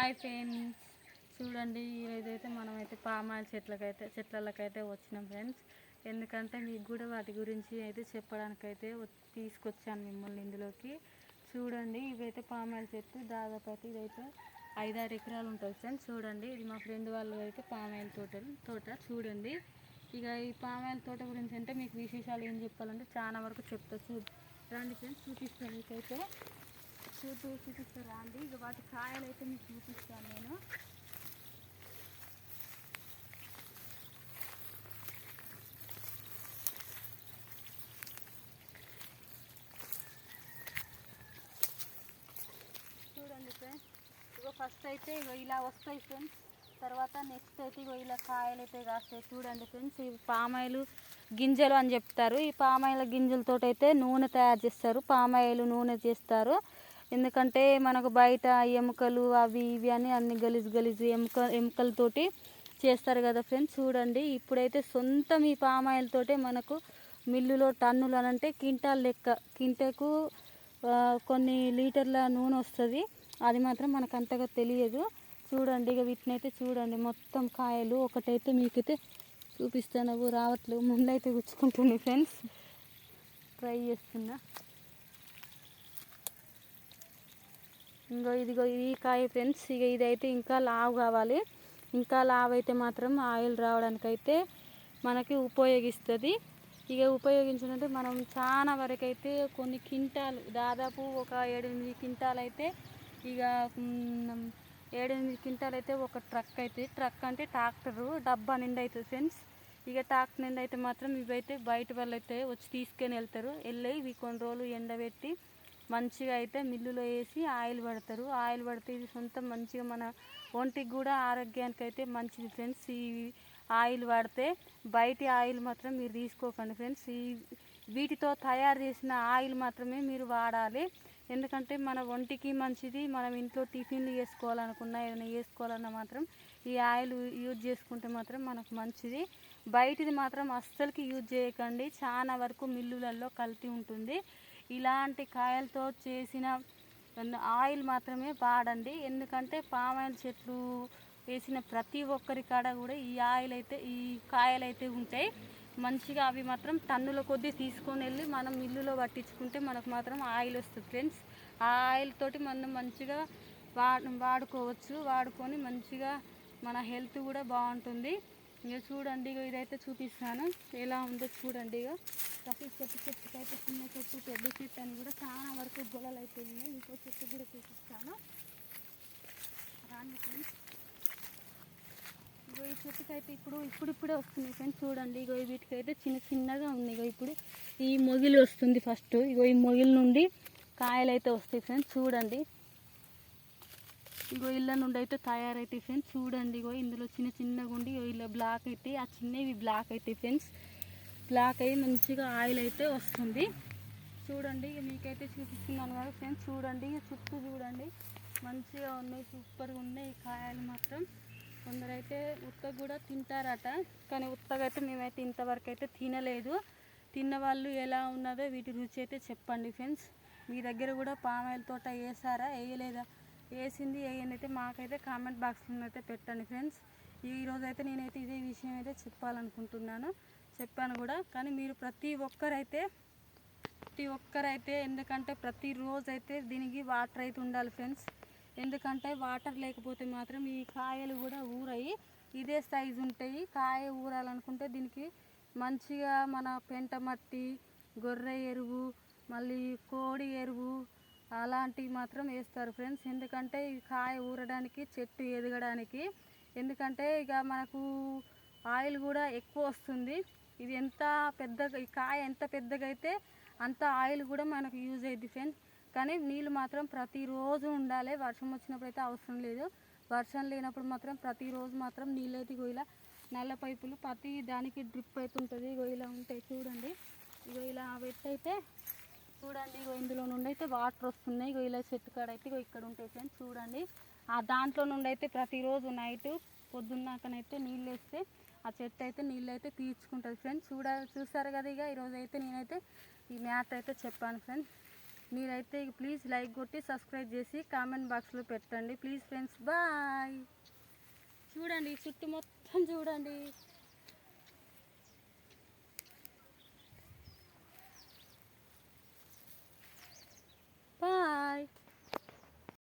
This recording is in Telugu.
హాయ్ ఫ్రెండ్స్, చూడండి ఈరోజైతే మనమైతే పామాయిల్ చెట్లకైతే వచ్చినాం ఫ్రెండ్స్. ఎందుకంటే మీకు కూడా వాటి గురించి అయితే చెప్పడానికైతే తీసుకొచ్చాను మిమ్మల్ని ఇందులోకి. చూడండి ఇవైతే పామాయిల్ చెట్టు, దాదాపు అయితే ఇదైతే 5-6 ఎకరాలు ఉంటుంది ఫ్రెండ్స్. చూడండి ఇది మా ఫ్రెండ్ వాళ్ళు అయితే పామాయిల్ తోట చూడండి. ఇక ఈ పామాయిల్ తోట గురించి అంటే మీకు విశేషాలు ఏం చెప్పాలంటే చాలా వరకు చెప్తా. రండి ఫ్రెండ్స్, చూపిస్తాను మీకైతే. చూపిస్తారు రాండి. ఇక వాటి కాయలు అయితే మీకు చూపిస్తాను నేను. చూడండి ఫ్రెండ్స్, ఇగో ఫస్ట్ అయితే ఇగో ఇలా వస్తాయి ఫ్రెండ్స్. తర్వాత నెక్స్ట్ అయితే ఇగో ఇలా కాయలు అయితే కాస్తాయి. చూడండి ఫ్రెండ్స్, ఇవి పామాయిల్ గింజలు అని చెప్తారు. ఈ పామాయిల్ గింజలతో అయితే నూనె తయారు చేస్తారు, పామాయిల్ నూనె చేస్తారు. ఎందుకంటే మనకు బయట ఎముకలు అవి ఇవి అని అన్ని గలీజు ఎముకలతోటి చేస్తారు కదా ఫ్రెండ్స్. చూడండి ఇప్పుడైతే సొంతం ఈ పామాయిల్ తోటే మనకు మిల్లులో టన్నులు అని అంటే క్వింటాల్ లెక్క, క్వింటకు కొన్ని లీటర్ల నూనె వస్తుంది. అది మాత్రం మనకు అంతగా తెలియదు. చూడండి ఇక వీటిని అయితే చూడండి మొత్తం కాయలు. ఒకటైతే మీకైతే చూపిస్తాను, రావట్లేవు, ముందైతే గుచ్చుకుంటుంది ఫ్రెండ్స్. ట్రై చేస్తున్నా. ఇదిగో ఈ కాయ ఫ్రెండ్స్. ఇక ఇదైతే ఇంకా లావు కావాలి. ఇంకా లావు అయితే మాత్రం ఆయిల్ రావడానికైతే మనకి ఉపయోగిస్తుంది. ఇక ఉపయోగించాలంటే మనం చాలా వరకు అయితే కొన్ని క్వింటాలు, దాదాపు ఒక 7-8 క్వింటాలు అయితే, ఇక 7-8 క్వింటాలు అయితే ఒక ట్రక్ అంటే ట్రాక్టరు డబ్బా నిండా అవుతుంది ఫ్రెండ్స్. ఇక ట్రాక్టర్ నిండా అయితే మాత్రం ఇవైతే బయట వాళ్ళు అయితే వచ్చి తీసుకొని వెళ్తారు. వెళ్ళి ఇవి కొన్ని రోజులు ఎండబెట్టి మంచిగా అయితే మిల్లులో వేసి ఆయిల్ పడతారు. ఆయిల్ పడితే ఇది సొంతం మంచిగా మన ఒంటికి కూడా ఆరోగ్యానికి అయితే మంచిది ఫ్రెండ్స్. ఈ ఆయిల్ వాడితే బయటి ఆయిల్ మాత్రం మీరు తీసుకోకండి ఫ్రెండ్స్. వీటితో తయారు చేసిన ఆయిల్ మాత్రమే మీరు వాడాలి. ఎందుకంటే మన ఒంటికి మంచిది. మనం ఇంట్లో టిఫిన్లు చేసుకోవాలనుకున్నా, ఏదైనా చేసుకోవాలన్నా మాత్రం ఈ ఆయిల్ యూజ్ చేసుకుంటే మాత్రం మనకు మంచిది. బయటిది మాత్రం అస్సలకి యూజ్ చేయకండి. చాలా వరకు మిల్లులలో కల్తీ ఉంటుంది. ఇలాంటి కాయలతో చేసిన ఆయిల్ మాత్రమే వాడండి. ఎందుకంటే పామాయిల్ చెట్లు వేసిన ప్రతి ఒక్కరి కాడ కూడా ఈ ఆయిల్ అయితే, ఈ కాయలు అయితే ఉంటాయి మంచిగా. అవి మాత్రం టన్నుల కొద్దీ తీసుకొని వెళ్ళి మనం మిల్లులో పట్టించుకుంటే మనకు మాత్రం ఆయిల్ వస్తుంది ఫ్రెండ్స్. ఆ ఆయిల్ తోటి మనం మంచిగా వాడుకోవచ్చు. వాడుకొని మంచిగా మన హెల్త్ కూడా బాగుంటుంది. ఇక చూడండి, ఇక ఇదైతే చూపిస్తాను ఎలా ఉందో చూడండి. ఇక ప్రతి చెట్టుకైతే చిన్న చెట్టు, పెద్ద చెట్టు అని కూడా చాలా వరకు గొడవలు అయితే ఉన్నాయి. ఇంకో చెట్టు కూడా చూపిస్తాను రాండి ఫ్రెండ్స్. ఇగో ఈ చెట్టుకైతే ఇప్పుడిప్పుడే వస్తుంది ఫ్రెండ్స్. చూడండి ఇగో వీటికైతే చిన్నగా ఉంది. ఇగో ఇప్పుడు ఈ మొగిలి వస్తుంది ఫస్ట్. ఇగో ఈ మొగిలి నుండి కాయలు అయితే వస్తాయి ఫ్రెండ్స్. చూడండి ఇగో ఇళ్ళ నుండి అయితే తయారైతాయి ఫ్రెండ్స్. చూడండి ఇగో ఇందులో చిన్నగా ఉండి ఇలా బ్లాక్ అయితే, ఆ చిన్నవి బ్లాక్ అవుతాయి ఫ్రెండ్స్. బ్లాక్ అయ్యి మంచిగా ఆయిల్ అయితే వస్తుంది. చూడండి మీకైతే చూపిస్తున్నాను కదా ఫ్రెండ్స్. చూడండి చుట్టూ చూడండి మంచిగా ఉన్నాయి, సూపర్గా ఉన్నాయి ఈ కాయలు మాత్రం. కొందరైతే ఉత్తగా కూడా తింటారట, కానీ ఉత్తగా అయితే మేమైతే ఇంతవరకు అయితే తినలేదు. తిన్న వాళ్ళు ఎలా ఉన్నదో వీటి రుచి అయితే చెప్పండి ఫ్రెండ్స్. మీ దగ్గర కూడా పామాయిల్ తోట వేసారా, వేయలేదా, వేసింది వేయండి అయితే మాకైతే కామెంట్ బాక్స్లో అయితే పెట్టండి ఫ్రెండ్స్. ఈరోజు అయితే నేనైతే ఇదే విషయం అయితే చెప్పాలనుకుంటున్నాను, చెప్పాను కూడా. కానీ మీరు ప్రతి ఒక్కరైతే ఎందుకంటే ప్రతిరోజు అయితే దీనికి వాటర్ అయితే ఉండాలి ఫ్రెండ్స్. ఎందుకంటే వాటర్ లేకపోతే మాత్రం ఈ కాయలు కూడా ఊరయి ఇదే సైజు ఉంటాయి. కాయ ఊరాలనుకుంటే దీనికి మంచిగా మన పెంట మట్టి, గొర్రె ఎరువు, మళ్ళీ కోడి ఎరువు అలాంటివి మాత్రం వేస్తారు ఫ్రెండ్స్. ఎందుకంటే ఈ కాయ ఊరడానికి, చెట్టు ఎదగడానికి. ఎందుకంటే ఇక మనకు ఆయిల్ కూడా ఎక్కువ వస్తుంది. ఇది ఎంత పెద్దగా, ఈ కాయ ఎంత పెద్దగా అయితే అంత ఆయిల్ కూడా మనకు యూజ్ అయ్యిద్ది ఫ్రెండ్స్. కానీ నీళ్ళు మాత్రం ప్రతిరోజు ఉండాలి. వర్షం వచ్చినప్పుడు అయితే అవసరం లేదు. వర్షం లేనప్పుడు మాత్రం ప్రతిరోజు మాత్రం నీళ్ళు అయితే ఇగో ఇలా నల్ల పైపులు ప్రతి దానికి డ్రిప్ అయితే ఉంటుంది. ఇగో ఇలా ఉంటాయి చూడండి. ఇగో ఇలా పెట్టయితే చూడండి, ఇగో ఇందులో నుండి అయితే వాటర్ వస్తున్నాయి. ఇగో ఇలా చెట్టు కాడ అయితే ఇగో ఇక్కడ ఉంటాయి ఫ్రెండ్స్. చూడండి ఆ దాంట్లో నుండి అయితే ప్రతిరోజు నైట్ పొద్దున్నాకనైతే నీళ్ళు వేస్తే ఆ చెట్టు అయితే నీళ్ళు అయితే పీల్చుకుంటుంది ఫ్రెండ్స్. చూసారు కదా. ఇక ఈరోజు అయితే నేనైతే ఈ మ్యాటర్ అయితే చెప్పాను ఫ్రెండ్స్. మీరైతే ప్లీజ్ లైక్ కొట్టి సబ్స్క్రైబ్ చేసి కామెంట్ బాక్స్లో పెట్టండి ప్లీజ్ ఫ్రెండ్స్. బాయ్. చూడండి చుట్టూ మొత్తం చూడండి.